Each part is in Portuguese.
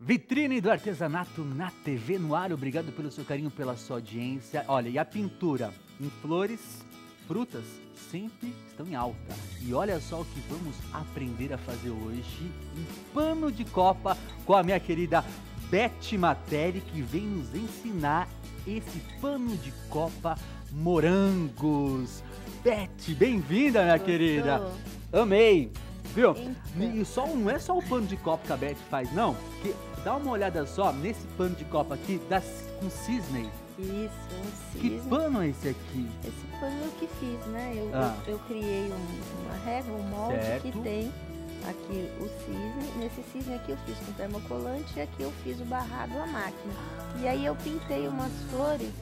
Vitrine do artesanato na TV no ar. Obrigado pelo seu carinho, pela sua audiência. Olha, e a pintura em flores, frutas, sempre estão em alta. E olha só o que vamos aprender a fazer hoje. Um pano de copa com a minha querida Beth Matelli, que vem nos ensinar esse pano de copa morangos. Beth, bem-vinda, minha querida. Amei. Viu? Então. E só, não é só o pano de copa que a Beth faz, não. Que, dá uma olhada só nesse pano de copa aqui, com cisne. Isso, um cisne. Que pano é esse aqui? Esse pano eu que fiz, né? Eu criei uma régua, um molde que tem aqui o cisne. Nesse cisne aqui eu fiz com termocolante e aqui eu fiz o barrado à máquina. E aí eu pintei umas flores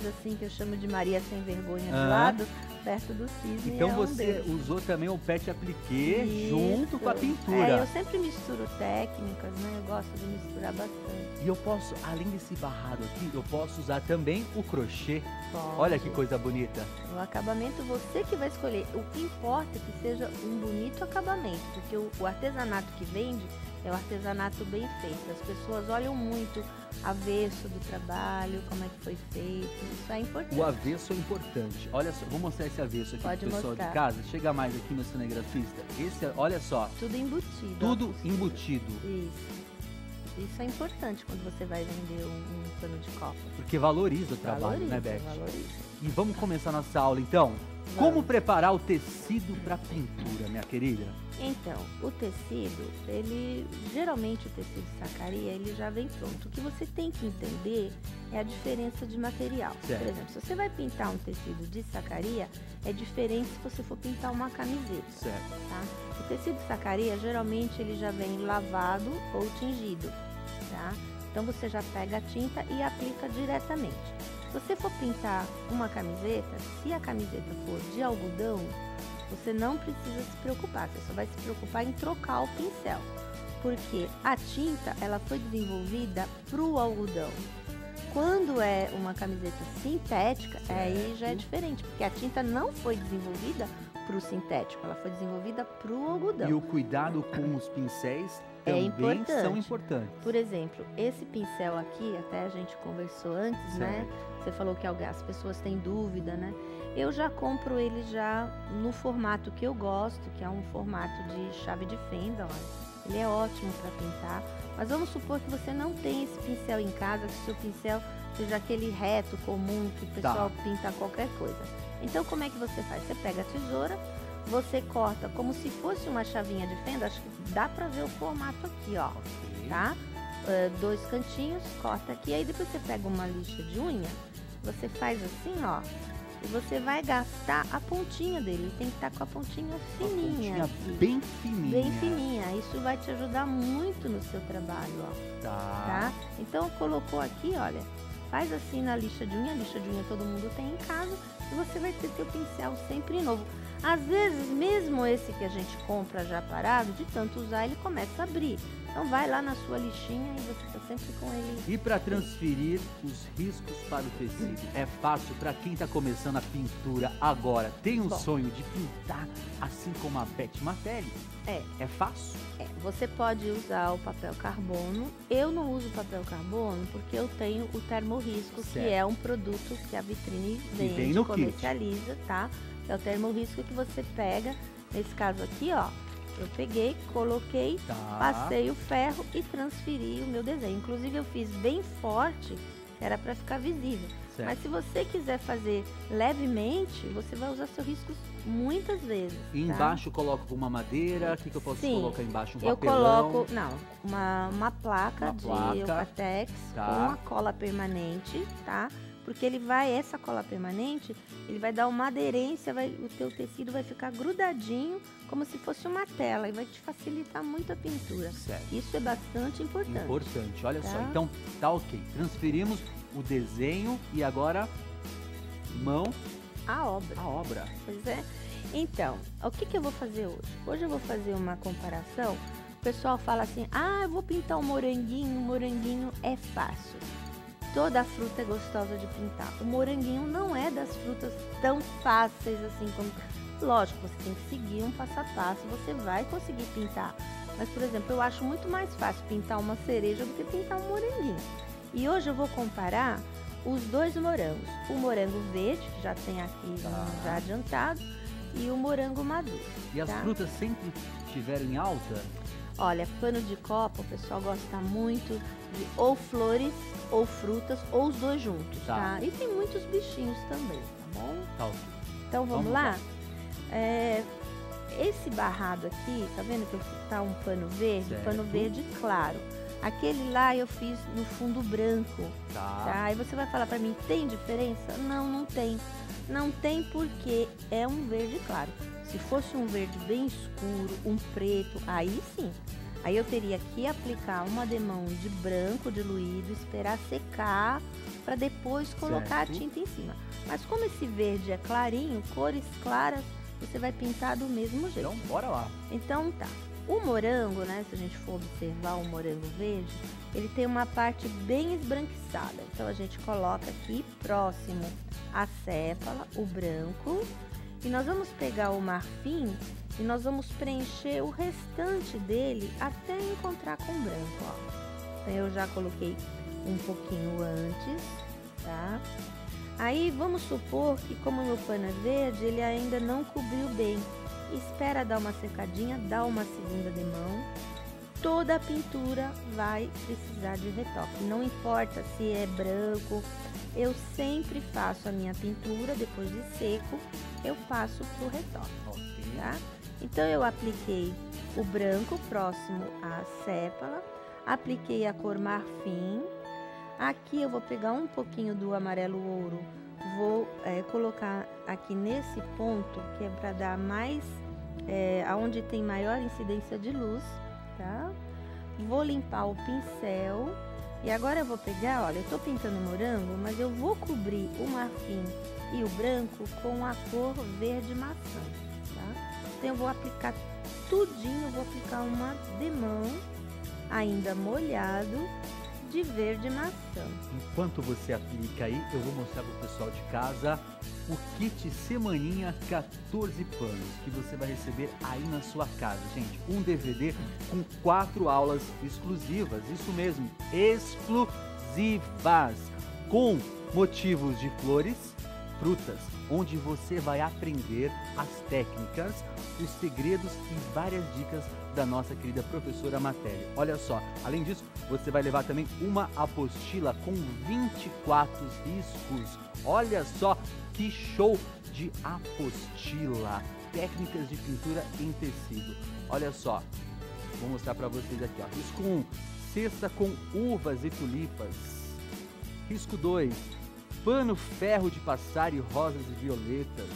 assim que eu chamo de Maria Sem Vergonha de lado, perto do cisne. Então você usou também o pet appliqué junto com a pintura. Eu sempre misturo técnicas, né? Eu gosto de misturar bastante. E eu posso, além desse barrado aqui, eu posso usar também o crochê. Pode. Olha que coisa bonita. O acabamento você que vai escolher. O que importa é que seja um bonito acabamento, porque o artesanato que vende é o artesanato bem feito. As pessoas olham muito avesso do trabalho, como é que foi feito. Isso é importante. O avesso é importante. Olha só, vou mostrar esse avesso aqui pro pessoal de casa. Chega mais aqui, meu cinegrafista. Esse, olha só. Tudo embutido. Tudo embutido. Isso é importante quando você vai vender um pano de copa. Porque valoriza o trabalho, né, Beth? Valoriza. E vamos começar nossa aula, então? Como preparar o tecido para pintura, minha querida? Então, o tecido, geralmente o tecido de sacaria, ele já vem pronto. O que você tem que entender é a diferença de material. Certo. Por exemplo, se você vai pintar um tecido de sacaria, é diferente se você for pintar uma camiseta. Certo. Tá? O tecido de sacaria, geralmente, ele já vem lavado ou tingido, tá? Então, você já pega a tinta e aplica diretamente. Se você for pintar uma camiseta, se a camiseta for de algodão, você não precisa se preocupar, você só vai se preocupar em trocar o pincel, porque a tinta ela foi desenvolvida para o algodão. Quando é uma camiseta sintética, aí já é diferente, porque a tinta não foi desenvolvida para o sintético, ela foi desenvolvida para o algodão. E o cuidado com os pincéis também são importantes. Por exemplo, esse pincel aqui, até a gente conversou antes, né? Você falou que as pessoas têm dúvida, né? Eu já compro ele já no formato que eu gosto, que é um formato de chave de fenda, olha. Ele é ótimo para pintar, mas vamos supor que você não tem esse pincel em casa, que o seu pincel seja aquele reto comum que o pessoal pinta qualquer coisa. Então, como é que você faz? Você pega a tesoura, você corta como se fosse uma chavinha de fenda, acho que dá pra ver o formato aqui, ó, tá? 2 cantinhos, corta aqui, aí depois você pega uma lixa de unha, você faz assim, ó, e você vai gastar a pontinha dele, tem que estar com a pontinha fininha. Bem fininha. Bem fininha, isso vai te ajudar muito no seu trabalho, ó. Tá? Então, colocou aqui, olha, faz assim na lixa de unha todo mundo tem em casa, e você vai ter seu pincel sempre novo. Às vezes, mesmo esse que a gente compra já parado, de tanto usar, ele começa a abrir. Então, vai lá na sua lixinha e você está sempre com ele. E para transferir os riscos para o tecido? É fácil para quem está começando a pintura agora? Tem um sonho de pintar assim como a Beth Matelli? É fácil? Você pode usar o papel carbono. Eu não uso papel carbono porque eu tenho o termorrisco, que é um produto que a Vitrine vende, comercializa, tá? É o termorrisco que você pega, nesse caso aqui, ó. Eu peguei, coloquei, passei o ferro e transferi o meu desenho. Inclusive eu fiz bem forte, que era para ficar visível. Certo. Mas se você quiser fazer levemente, você vai usar seu risco muitas vezes. E embaixo coloco uma madeira, o que eu posso colocar embaixo? Um papelão? Eu coloco, uma placa de Eucatex com a cola permanente, tá? Porque essa cola permanente, ele vai dar uma aderência, o teu tecido vai ficar grudadinho, como se fosse uma tela, e vai te facilitar muito a pintura. Certo. Isso é bastante importante. Olha só. Então, tá ok. Transferimos o desenho e agora, a obra. Pois é. Então, o que eu vou fazer hoje? Hoje eu vou fazer uma comparação. O pessoal fala assim, eu vou pintar um moranguinho é fácil. Toda fruta é gostosa de pintar. O moranguinho não é das frutas tão fáceis assim como... Lógico, você tem que seguir um passo a passo, você vai conseguir pintar. Mas, por exemplo, eu acho muito mais fácil pintar uma cereja do que pintar um moranguinho. E hoje eu vou comparar os dois morangos. O morango verde, que já tem aqui já adiantado, e o morango maduro. E as frutas sempre estiveram em alta? Olha, pano de copa, o pessoal gosta muito de ou flores, ou frutas, ou os dois juntos, tá? E tem muitos bichinhos também, tá bom? Tá. Então vamos lá? Esse barrado aqui, tá vendo que tá um pano verde? Certo. Pano verde claro. Aquele lá eu fiz no fundo branco, tá? Aí você vai falar pra mim, tem diferença? Não, não tem. Não tem porque é um verde claro. Se fosse um verde bem escuro, um preto, aí sim. Aí eu teria que aplicar uma demão de branco diluído, esperar secar para depois colocar a tinta em cima. Mas como esse verde é clarinho, cores claras, você vai pintar do mesmo jeito. Então, bora lá. Então tá. O morango, né, se a gente for observar o morango verde, ele tem uma parte bem esbranquiçada. Então a gente coloca aqui próximo à sépala, o branco, e nós vamos pegar o marfim e nós vamos preencher o restante dele até encontrar com o branco, ó. Então eu já coloquei um pouquinho antes, tá? Aí vamos supor que como o meu pano é verde, ele ainda não cobriu bem. Espera dar uma secadinha, dá uma segunda demão. Toda a pintura vai precisar de retoque. Não importa se é branco, eu sempre faço a minha pintura, depois de seco, eu passo pro retoque, tá? Então eu apliquei o branco próximo à sépala, apliquei a cor marfim. Aqui eu vou pegar um pouquinho do amarelo ouro, vou colocar aqui nesse ponto, que é para dar mais, aonde tem maior incidência de luz, tá? Vou limpar o pincel e agora eu vou pegar, olha, eu tô pintando morango, mas eu vou cobrir o marfim e o branco com a cor verde maçã, tá? Então eu vou aplicar tudinho, vou aplicar uma demão ainda molhado de verde maçã. Enquanto você aplica aí, eu vou mostrar pro pessoal de casa o kit Semaninha 14 panos que você vai receber aí na sua casa, gente. Um DVD com 4 aulas exclusivas, isso mesmo, exclusivas, com motivos de flores, frutas, onde você vai aprender as técnicas, os segredos e várias dicas da nossa querida professora Matéria. Olha só, além disso, você vai levar também uma apostila com 24 riscos. Olha só que show de apostila! Técnicas de pintura em tecido. Olha só, vou mostrar para vocês aqui, ó. Risco 1, cesta com uvas e tulipas. Risco 2, pano ferro de passar e rosas e violetas.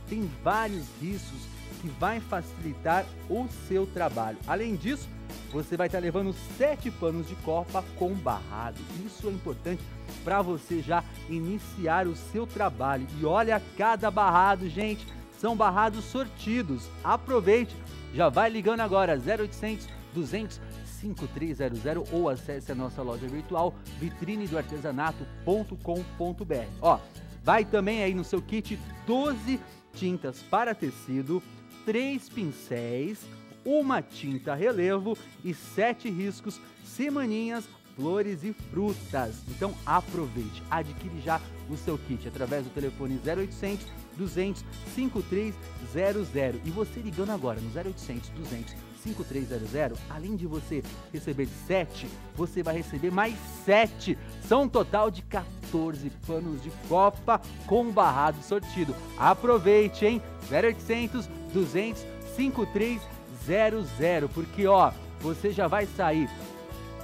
Tem vários riscos que vai facilitar o seu trabalho. Além disso, você vai estar levando 7 panos de copa com barrado. Isso é importante para você já iniciar o seu trabalho. E olha cada barrado, gente, são barrados sortidos. Aproveite, já vai ligando agora 0800 200 5300 ou acesse a nossa loja virtual vitrinedoartesanato.com.br. Ó, vai também aí no seu kit 12 tintas para tecido, 3 pincéis, uma tinta relevo e 7 riscos, semaninhas, flores e frutas. Então aproveite, adquire já o seu kit através do telefone 0800 200 5300 e você ligando agora no 0800 200 5300, além de você receber 7, você vai receber mais 7. São um total de 14 panos de copa com barrado sortido. Aproveite, hein? 0800 200 5300, porque ó, você já vai sair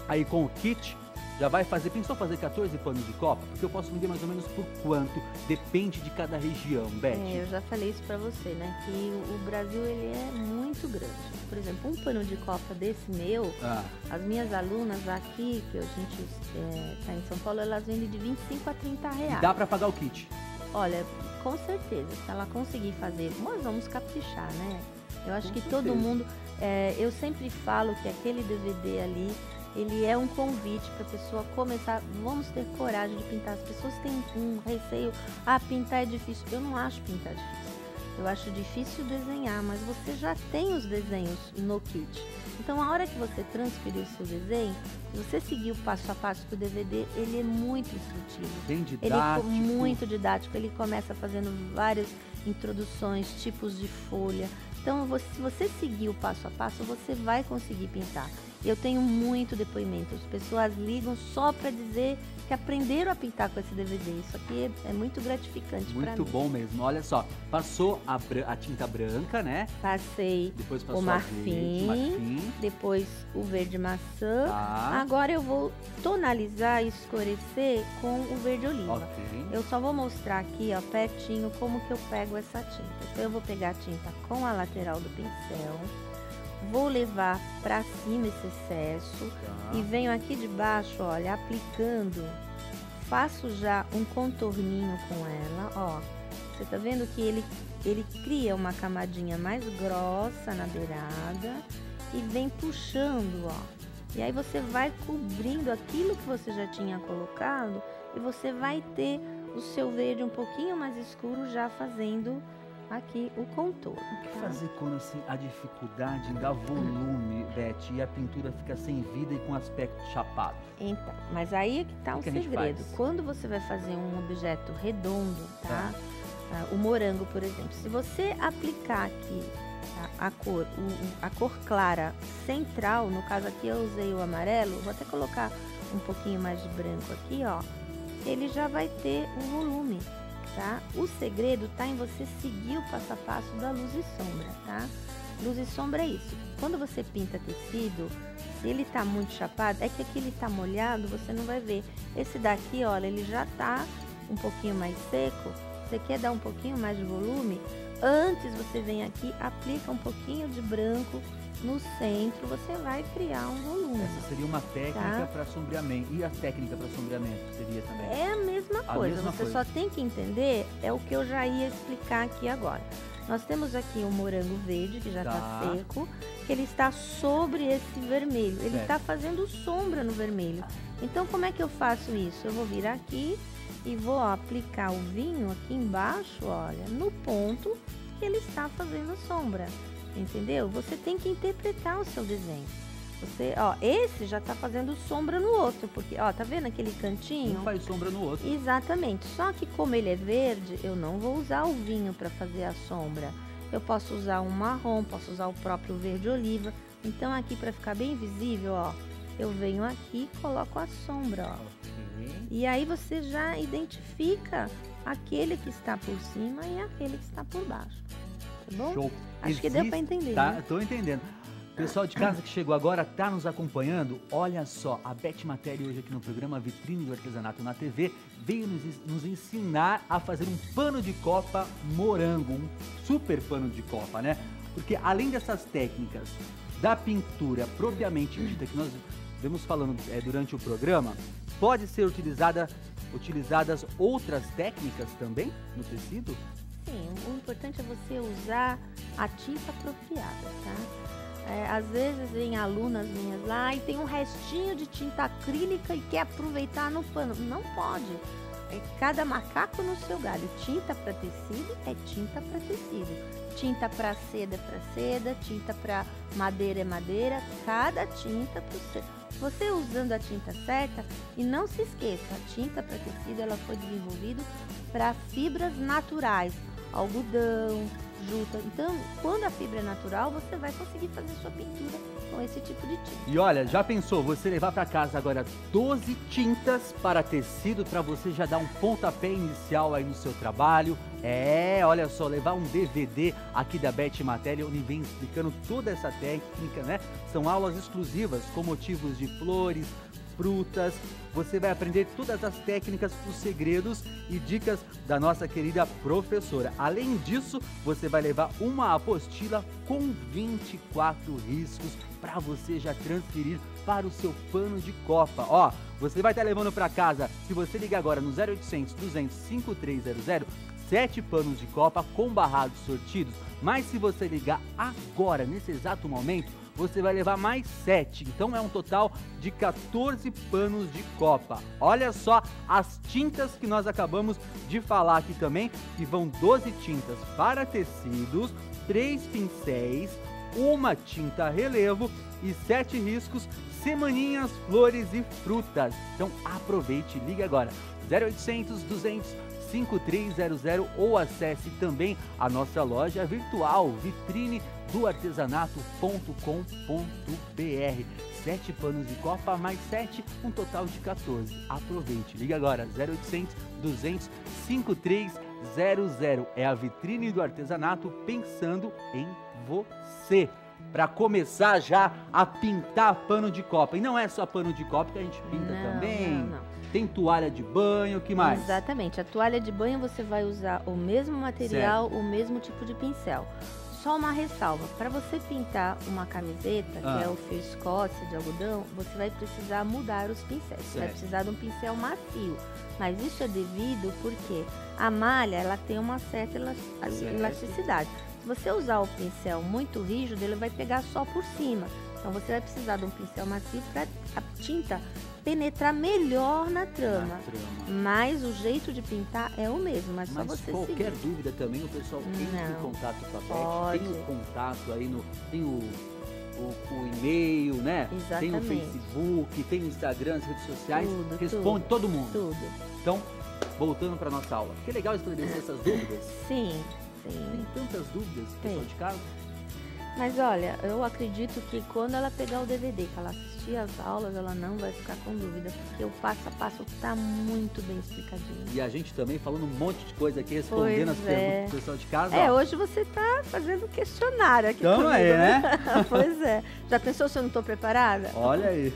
aí com o kit, já vai fazer, pensou fazer 14 panos de copa? Porque eu posso vender mais ou menos por quanto? Depende de cada região, Beth. Eu já falei isso pra você, né? Que o Brasil, ele é muito grande. Por exemplo, um pano de copa desse meu, as minhas alunas aqui, que a gente tá em São Paulo, elas vendem de 25 a 30 reais. E dá pra pagar o kit? Olha, com certeza, se ela conseguir fazer, nós vamos caprichar, né? Eu acho Com que certeza. todo mundo, eu sempre falo que aquele DVD ali, ele é um convite para a pessoa começar. Vamos ter coragem de pintar. As pessoas têm um receio, pintar é difícil. Eu não acho pintar difícil. eu acho difícil desenhar, mas você já tem os desenhos no kit. Então, a hora que você transferir o seu desenho, se você seguir o passo a passo do DVD, ele é muito instrutivo. Bem didático. Ele é muito didático, ele começa fazendo várias introduções, tipos de folha. Então, se você seguir o passo a passo, você vai conseguir pintar. Eu tenho muito depoimento, as pessoas ligam só para dizer que aprenderam a pintar com esse DVD. Isso aqui é muito gratificante para mim. Muito bom mesmo. Olha só, passou a tinta branca, né? Passei Depois passou o marfim, depois o verde maçã. Tá. Agora eu vou tonalizar e escurecer com o verde oliva. Ok. Eu só vou mostrar aqui, ó, pertinho, como que eu pego essa tinta. Então eu vou pegar a tinta com a lateral do pincel, vou levar para cima esse excesso e venho aqui de baixo, olha, aplicando, faço já um contorninho com ela, ó. Você tá vendo que ele cria uma camadinha mais grossa na beirada e vem puxando, ó. E aí você vai cobrindo aquilo que você já tinha colocado e você vai ter o seu verde um pouquinho mais escuro já fazendo aqui o contorno. O que fazer quando assim a dificuldade em dar volume, Beth, e a pintura fica sem vida e com aspecto chapado? Então, mas aí é que tá o segredo. Quando você vai fazer um objeto redondo, tá? O morango, por exemplo, se você aplicar aqui a cor clara central, no caso aqui eu usei o amarelo, vou até colocar um pouquinho mais de branco aqui, ó, ele já vai ter um volume. Tá? O segredo tá em você seguir o passo a passo da luz e sombra, tá? Luz e sombra é isso. Quando você pinta tecido, se ele tá muito chapado, é que aqui ele tá molhado, você não vai ver. Esse daqui, olha, ele já tá um pouquinho mais seco. Você quer dar um pouquinho mais de volume? Antes você vem aqui, aplica um pouquinho de branco no centro, você vai criar um volume. Essa seria uma técnica para sombreamento. E a técnica para sombreamento seria também? É a mesma coisa. Você só tem que entender, é o que eu já ia explicar aqui agora. Nós temos aqui o morango verde, que já está seco, que ele está sobre esse vermelho. Ele está fazendo sombra no vermelho. Então, como é que eu faço isso? Eu vou vir aqui e vou aplicar o vinho aqui embaixo, olha, no ponto que ele está fazendo sombra. Entendeu? Você tem que interpretar o seu desenho. Você, ó, esse já tá fazendo sombra no outro, porque, ó, tá vendo aquele cantinho? Um faz sombra no outro. Exatamente. Só que como ele é verde, eu não vou usar o vinho para fazer a sombra. Eu posso usar um marrom, posso usar o próprio verde oliva. Então aqui para ficar bem visível, ó, eu venho aqui e coloco a sombra, ó. E aí você já identifica aquele que está por cima e aquele que está por baixo. Tá bom? Show. Acho que deu para entender. Tá, né? Tô entendendo. Pessoal de casa que chegou agora, tá nos acompanhando, olha só, a Beth Matelli hoje aqui no programa Vitrine do Artesanato na TV veio nos ensinar a fazer um pano de copa morango, um super pano de copa, né? Porque além dessas técnicas da pintura propriamente dita que nós vemos falando durante o programa, pode ser utilizadas outras técnicas também no tecido? Sim, o importante é você usar a tinta apropriada, tá? Às vezes vem alunas minhas lá e tem um restinho de tinta acrílica e quer aproveitar no pano. Não pode. É cada macaco no seu galho. Tinta para tecido é tinta para tecido. Tinta para seda é para seda, tinta para madeira é madeira. Cada tinta para o seu. Você usando a tinta certa, e não se esqueça, a tinta para tecido ela foi desenvolvida para fibras naturais. Algodão, juta. Então, quando a fibra é natural, você vai conseguir fazer sua pintura com esse tipo de tinta. E olha, já pensou você levar para casa agora 12 tintas para tecido para você já dar um pontapé inicial aí no seu trabalho? Olha só, levar um DVD aqui da Beth Matelli, onde vem explicando toda essa técnica, né? São aulas exclusivas com motivos de flores, frutas. Você vai aprender todas as técnicas, os segredos e dicas da nossa querida professora. Além disso, você vai levar uma apostila com 24 riscos para você já transferir para o seu pano de copa. Ó, você vai estar levando para casa, se você ligar agora no 0800 200 5300, 7 panos de copa com barrados sortidos. Mas se você ligar agora, nesse exato momento, você vai levar mais 7. Então é um total de 14 panos de copa. Olha só as tintas que nós acabamos de falar aqui também, que vão 12 tintas para tecidos, 3 pincéis, uma tinta relevo e 7 riscos, semaninhas, flores e frutas. Então aproveite, ligue agora 0800 200 5300 ou acesse também a nossa loja virtual vitrinedoartesanato.com.br. 7 panos de copa mais 7, um total de 14. Aproveite, ligue agora 0800 200 5300. É a Vitrine do Artesanato pensando em você. Para começar já a pintar pano de copa. E não é só pano de copa que a gente pinta também. Não. Tem toalha de banho, o que mais? Exatamente. A toalha de banho você vai usar o mesmo material, o mesmo tipo de pincel. Só uma ressalva, para você pintar uma camiseta, que é o fio Escócia de algodão, você vai precisar mudar os pincéis. Você vai precisar de um pincel macio. Mas isso é devido porque a malha ela tem uma certa elasticidade. Se você usar o pincel muito rígido, ele vai pegar só por cima. Então você vai precisar de um pincel macio para a tinta penetrar melhor na trama. Mas o jeito de pintar é o mesmo, mas só você qualquer seguir. dúvida também, o pessoal entra em contato com a Beth, tem o contato aí, tem o e-mail, né? Exatamente. Tem o Facebook, tem o Instagram, as redes sociais, responde todo mundo. Tudo. Então, voltando para nossa aula, que legal esclarecer essas dúvidas. Sim. Tem tantas dúvidas, pessoal de casa. Mas olha, eu acredito que quando ela pegar o DVD, que ela assistir às aulas, ela não vai ficar com dúvida, porque o passo a passo tá muito bem explicadinho. E a gente também falando um monte de coisa aqui, respondendo as perguntas do pessoal de casa. Hoje você tá fazendo questionário aqui comigo, né? Pois é. Já pensou se eu não tô preparada? Olha aí.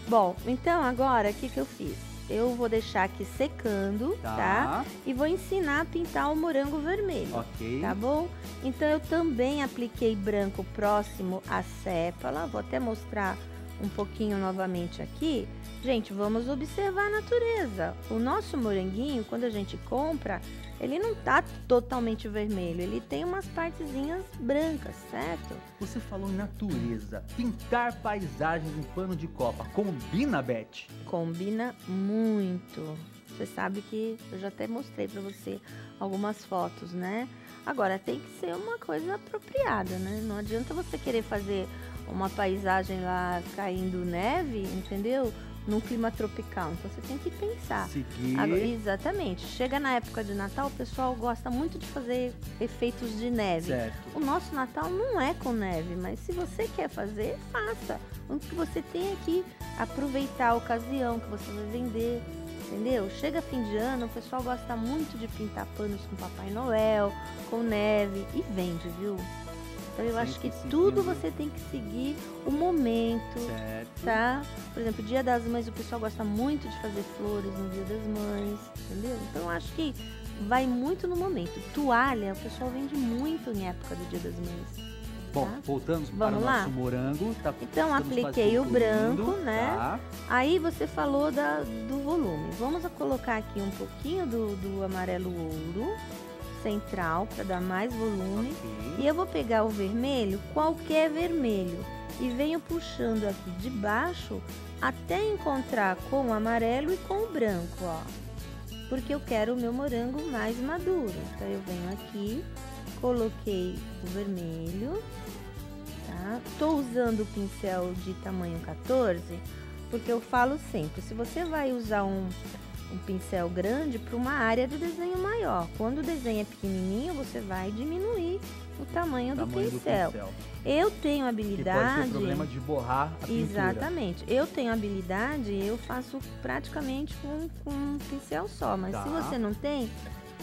Bom, então agora, o que eu fiz? Eu vou deixar aqui secando, tá? E vou ensinar a pintar o morango vermelho. Ok. Tá bom? Então eu também apliquei branco próximo à sépala. Vou até mostrar um pouquinho novamente aqui. Gente, vamos observar a natureza. O nosso moranguinho, quando a gente compra, ele não tá totalmente vermelho. Ele tem umas partezinhas brancas, certo? Você falou em natureza. Pintar paisagens em pano de copa. Combina, Beth? Combina muito. Você sabe que eu já até mostrei pra você algumas fotos, né? Agora, tem que ser uma coisa apropriada, né? Não adianta você querer fazer uma paisagem lá caindo neve, entendeu? Num clima tropical. Então, você tem que pensar. Seguir. Exatamente. Chega na época de Natal, o pessoal gosta muito de fazer efeitos de neve. Certo. O nosso Natal não é com neve, mas se você quer fazer, faça. O que você tem é que aproveitar a ocasião que você vai vender. Entendeu? Chega fim de ano, o pessoal gosta muito de pintar panos com Papai Noel, com neve e vende, viu? Então eu acho que tudo você tem que seguir o momento, tá? Por exemplo, Dia das Mães, o pessoal gosta muito de fazer flores no Dia das Mães, entendeu? Então eu acho que vai muito no momento. Toalha, o pessoal vende muito em época do Dia das Mães. Bom, voltamos para o nosso morango. Então, apliquei o branco, né? Aí você falou do volume. Vamos colocar aqui um pouquinho do amarelo ouro central para dar mais volume. E eu vou pegar o vermelho, qualquer vermelho, e venho puxando aqui de baixo até encontrar com o amarelo e com o branco, ó. Porque eu quero o meu morango mais maduro. Então, eu venho aqui, coloquei o vermelho. Estou usando o pincel de tamanho 14, porque eu falo sempre, se você vai usar um pincel grande para uma área de desenho maior, quando o desenho é pequenininho, você vai diminuir o tamanho do pincel. Eu tenho habilidade... Que pode ter problema de borrar a pintura. Exatamente. Eu tenho habilidade, eu faço praticamente com um pincel só, mas se você não tem,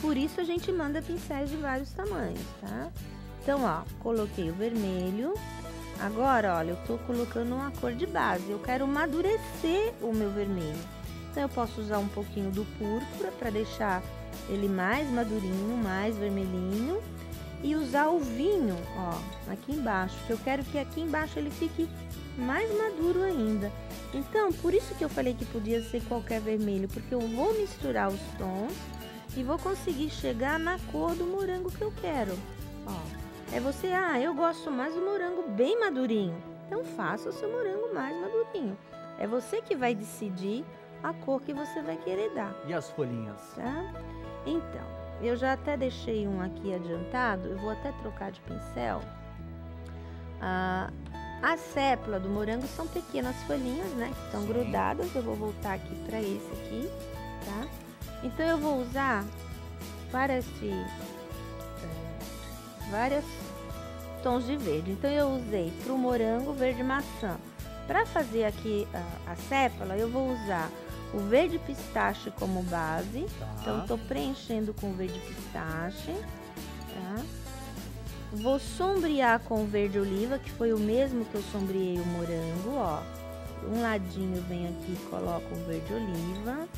por isso a gente manda pincéis de vários tamanhos, tá? Então, ó, coloquei o vermelho. Agora, olha, eu tô colocando uma cor de base. Eu quero amadurecer o meu vermelho. Então, eu posso usar um pouquinho do púrpura para deixar ele mais madurinho, mais vermelhinho. E usar o vinho, ó, aqui embaixo. Que eu quero que aqui embaixo ele fique mais maduro ainda. Então, por isso que eu falei que podia ser qualquer vermelho. Porque eu vou misturar os tons e vou conseguir chegar na cor do morango que eu quero. Ó. É você, eu gosto mais do morango bem madurinho. Então faça o seu morango mais madurinho. É você que vai decidir a cor que você vai querer dar. E as folhinhas? Tá? Então, eu já até deixei um aqui adiantado, eu vou até trocar de pincel. A sépala do morango são pequenas folhinhas, né? Que estão grudadas. Eu vou voltar aqui para esse aqui, tá? Então eu vou usar vários tons de verde. Então eu usei para o morango verde maçã. Para fazer aqui a sépala, eu vou usar o verde pistache como base. Tá. Então eu tô preenchendo com o verde pistache, tá? Vou sombrear com o verde oliva, que foi o mesmo que eu sombreei o morango, ó. Um ladinho vem aqui e coloco o verde oliva.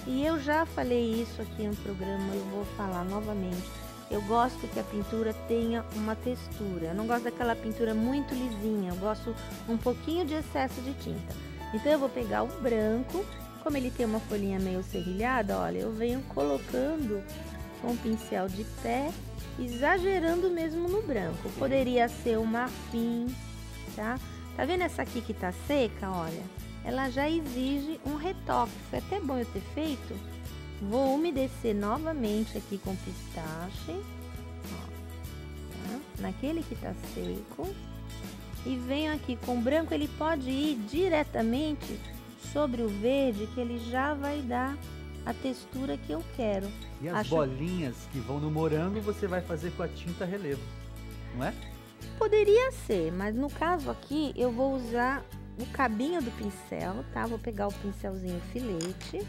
E eu já falei isso aqui no programa, eu vou falar novamente. Eu gosto que a pintura tenha uma textura. Eu não gosto daquela pintura muito lisinha, eu gosto um pouquinho de excesso de tinta. Então eu vou pegar o branco, como ele tem uma folhinha meio serrilhada, olha, eu venho colocando com o pincel de pé, exagerando mesmo no branco. Poderia ser o marfim, tá? Tá vendo essa aqui que tá seca, olha? Ela já exige um retoque. Foi até bom eu ter feito. Vou umedecer novamente aqui com pistache, ó, tá? Naquele que tá seco. E venho aqui com o branco, ele pode ir diretamente sobre o verde, que ele já vai dar a textura que eu quero. E as bolinhas que vão no morango você vai fazer com a tinta relevo, não é? Poderia ser, mas no caso aqui eu vou usar o cabinho do pincel, tá? Vou pegar o pincelzinho filete,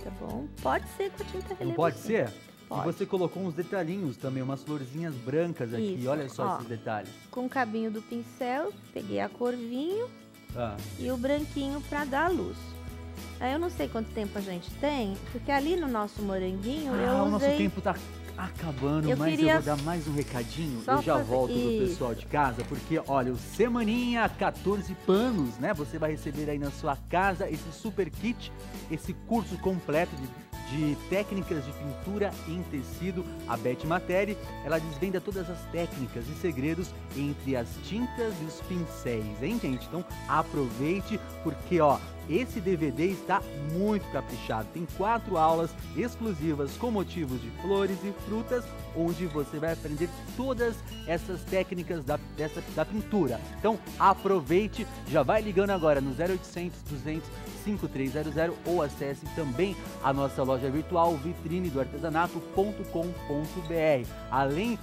tá bom? Pode ser com a tinta relevo. Não pode sim. ser? Pode. E você colocou uns detalhinhos também, umas florzinhas brancas aqui, Isso, olha só ó. esses detalhes. Com o cabinho do pincel, peguei a cor vinho Ah, e o branquinho para dar a luz. Aí eu não sei quanto tempo a gente tem, porque ali no nosso moranguinho eu o nosso usei... tempo tá acabando, Eu mas queria eu vou dar mais um recadinho. só Eu já fazer volto pro isso. pessoal de casa, porque olha, o Semaninha 14 panos, né? Você vai receber aí na sua casa esse super kit, esse curso completo de técnicas de pintura em tecido. A Beth Materi, ela desvenda todas as técnicas e segredos entre as tintas e os pincéis, hein, gente? Então aproveite, porque ó, esse DVD está muito caprichado. Tem 4 aulas exclusivas com motivos de flores e frutas, onde você vai aprender todas essas técnicas da pintura. Então aproveite, já vai ligando agora no 0800 200 5300 ou acesse também a nossa loja virtual vitrinedoartesanato.com.br. Além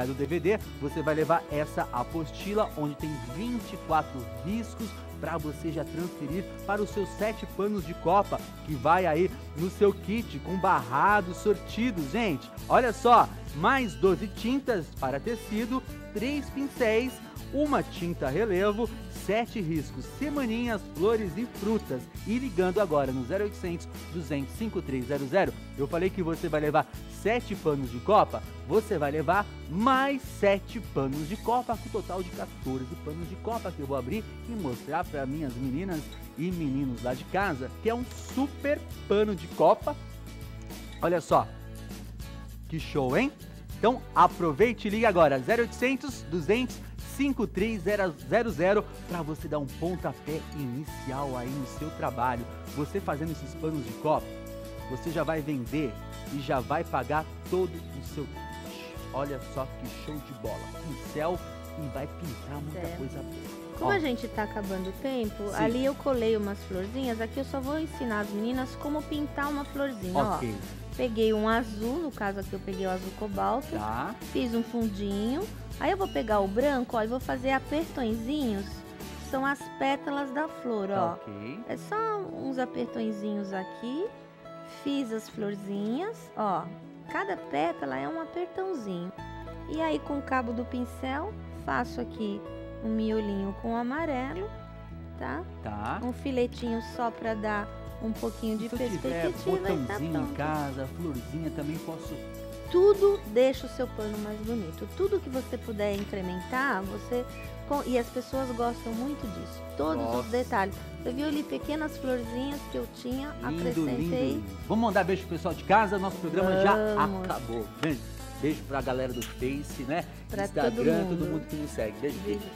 do DVD, você vai levar essa apostila, onde tem 24 riscos para você já transferir para os seus 7 panos de copa, que vai aí no seu kit com barrados sortidos, gente. Olha só, mais 12 tintas para tecido, 3 pincéis, uma tinta relevo, 7 riscos, semaninhas, flores e frutas. E ligando agora no 0800 200 5300, eu falei que você vai levar 7 panos de copa, você vai levar mais 7 panos de copa, com total de 14 panos de copa, que eu vou abrir e mostrar para minhas meninas e meninos lá de casa, que é um super pano de copa. Olha só, que show, hein? Então aproveite e liga agora, 0800 200 5300, para você dar um pontapé inicial aí no seu trabalho. Você fazendo esses panos de copa, você já vai vender e já vai pagar todo o seu kit. Olha só que show de bola. Pincel e vai pintar muita coisa boa. Como a gente tá acabando o tempo, Sim. ali eu colei umas florzinhas. Aqui eu só vou ensinar as meninas como pintar uma florzinha, Ok. ó. Peguei um azul, no caso aqui eu peguei o azul cobalto, Tá. fiz um fundinho. Aí eu vou pegar o branco, ó, e vou fazer apertõezinhos, são as pétalas da flor, ó. Ok. É só uns apertõezinhos aqui, fiz as florzinhas, ó. Cada pétala é um apertãozinho. E aí com o cabo do pincel, faço aqui um miolinho com amarelo, tá? Tá. Um filetinho só pra dar um pouquinho de Se eu tiver perspectiva e tá botãozinho em pronto. casa, florzinha, também posso... Tudo deixa o seu pano mais bonito. Tudo que você puder incrementar, e as pessoas gostam muito disso. Todos Nossa. os detalhes. Você viu ali pequenas florzinhas que eu tinha, Lindo, acrescentei. lindo. Vamos mandar beijo pro pessoal de casa, nosso programa já Vamos. acabou. Beijo pra galera do Face, né? Pra Instagram, todo mundo. todo mundo que nos segue. Beijo, beijo. Beijo.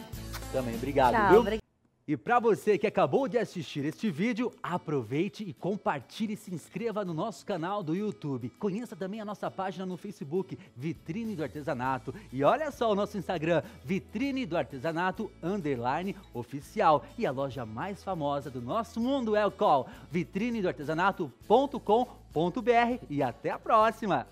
Também, obrigado, Tchau, viu? obrigada. E para você que acabou de assistir este vídeo, aproveite e compartilhe e se inscreva no nosso canal do YouTube. Conheça também a nossa página no Facebook, Vitrine do Artesanato. E olha só o nosso Instagram, Vitrine do Artesanato _oficial. E a loja mais famosa do nosso mundo é o qual? vitrinedoartesanato.com.br. E até a próxima!